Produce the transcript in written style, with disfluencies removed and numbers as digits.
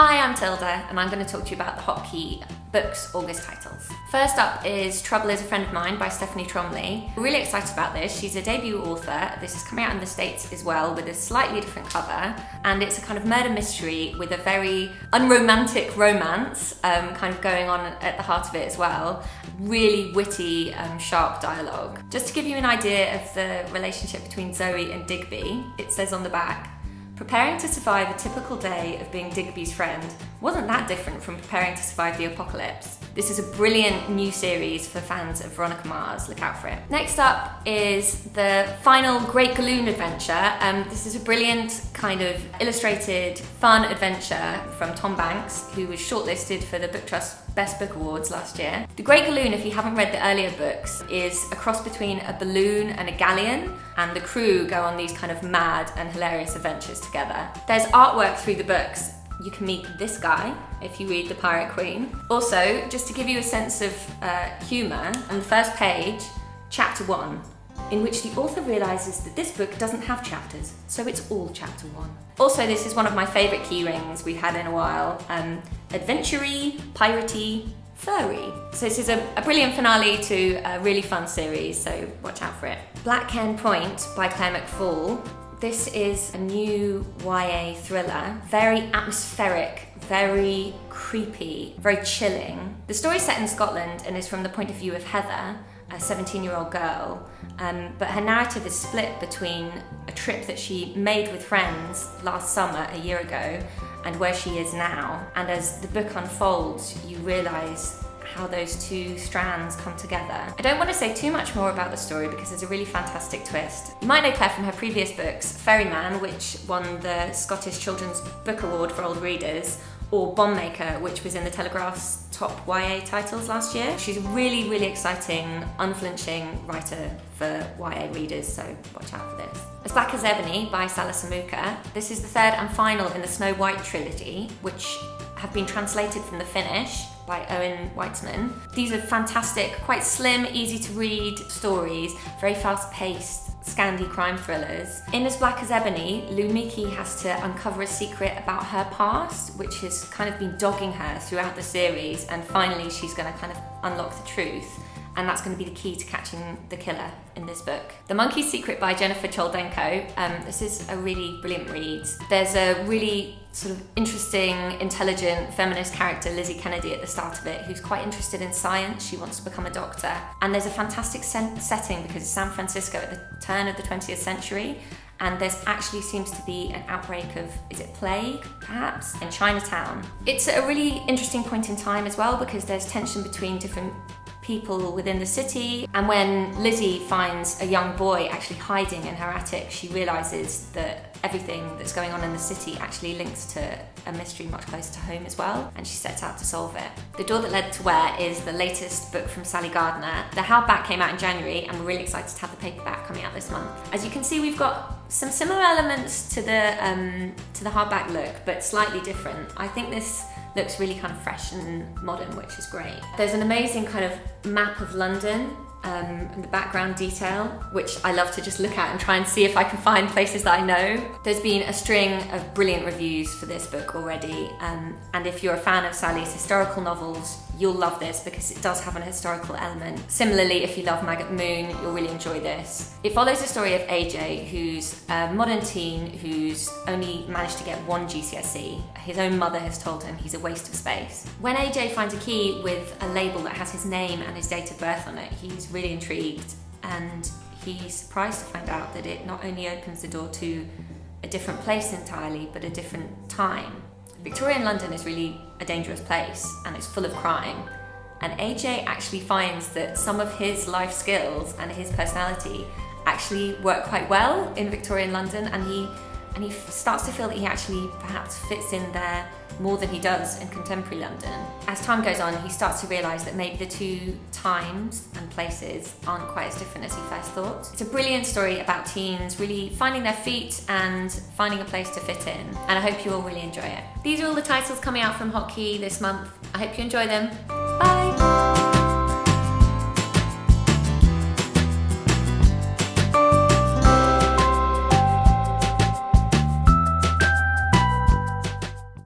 Hi, I'm Tilda, and I'm going to talk to you about the Hotkey books August titles. First up is Trouble is a Friend of Mine by Stephanie Tromley. We're really excited about this. She's a debut author. This is coming out in the States as well with a slightly different cover, and it's a kind of murder mystery with a very unromantic romance kind of going on at the heart of it as well. Really witty, sharp dialogue. Just to give you an idea of the relationship between Zoe and Digby, it says on the back, "Preparing to survive a typical day of being Digby's friend wasn't that different from preparing to survive the apocalypse." This is a brilliant new series for fans of Veronica Mars. Look out for it. Next up is the final Great Loon adventure. This is a brilliant kind of illustrated, fun adventure from Tom Banks, who was shortlisted for the Book Trust Best Book Awards last year. The Great Galloon, if you haven't read the earlier books, is a cross between a balloon and a galleon, and the crew go on these kind of mad and hilarious adventures together. There's artwork through the books. You can meet this guy if you read The Pirate Queen. Also, just to give you a sense of humour, on the first page, chapter 1, in which the author realises that this book doesn't have chapters, so it's all chapter 1. Also, this is one of my favourite key rings we've had in a while. Adventure-y, piratey, furry. So this is a brilliant finale to a really fun series, so watch out for it. Black Cairn Point by Claire McFall. This is a new YA thriller, very atmospheric, very creepy, very chilling. The story's set in Scotland and is from the point of view of Heather, a 17-year-old girl, but her narrative is split between a trip that she made with friends last summer, a year ago, and where she is now. And as the book unfolds, you realise how those two strands come together. I don't want to say too much more about the story because there's a really fantastic twist. You might know Claire from her previous books, Ferryman, which won the Scottish Children's Book Award for Old Readers, or Bombmaker, which was in the Telegraph's top YA titles last year. She's a really, really exciting, unflinching writer for YA readers, so watch out for this. As Black as Ebony by Sala Samuka. This is the third and final in the Snow White trilogy, which have been translated from the Finnish by Owen Weitzman. These are fantastic, quite slim, easy to read stories, very fast-paced, Scandi crime thrillers. In As Black as Ebony, Lumiki has to uncover a secret about her past, which has kind of been dogging her throughout the series, and finally she's going to kind of unlock the truth. And that's going to be the key to catching the killer in this book. The Monkey's Secret by Jennifer Choldenko. This is a really brilliant read. There's a really sort of interesting, intelligent, feminist character, Lizzie Kennedy, at the start of it, who's quite interested in science. She wants to become a doctor. And there's a fantastic setting because it's San Francisco at the turn of the 20th century. And there actually seems to be an outbreak of, is it plague, perhaps, in Chinatown. It's a really interesting point in time as well because there's tension between different people within the city, and when Lizzie finds a young boy actually hiding in her attic, she realises that everything that's going on in the city actually links to a mystery much closer to home as well, and she sets out to solve it. The Door That Led to Where is the latest book from Sally Gardner. The hardback came out in January, and we're really excited to have the paperback coming out this month. As you can see, we've got some similar elements to the hardback look, but slightly different. I think this looks really kind of fresh and modern, which is great. There's an amazing kind of map of London and the background detail, which I love to just look at and try and see if I can find places that I know. There's been a string of brilliant reviews for this book already, and if you're a fan of Sally's historical novels, you'll love this because it does have an historical element. Similarly, if you love Maggot Moon, you'll really enjoy this. It follows the story of AJ, who's a modern teen who's only managed to get one GCSE. His own mother has told him he's a waste of space. When AJ finds a key with a label that has his name and his date of birth on it, he's really intrigued, and he's surprised to find out that it not only opens the door to a different place entirely, but a different time. Victorian London is really a dangerous place and it's full of crime, and AJ actually finds that some of his life skills and his personality actually work quite well in Victorian London, and he starts to feel that he actually perhaps fits in there more than he does in contemporary London. As time goes on, he starts to realise that maybe the two times and places aren't quite as different as he first thought. It's a brilliant story about teens really finding their feet and finding a place to fit in, and I hope you all really enjoy it. These are all the titles coming out from Hotkey this month. I hope you enjoy them. Bye!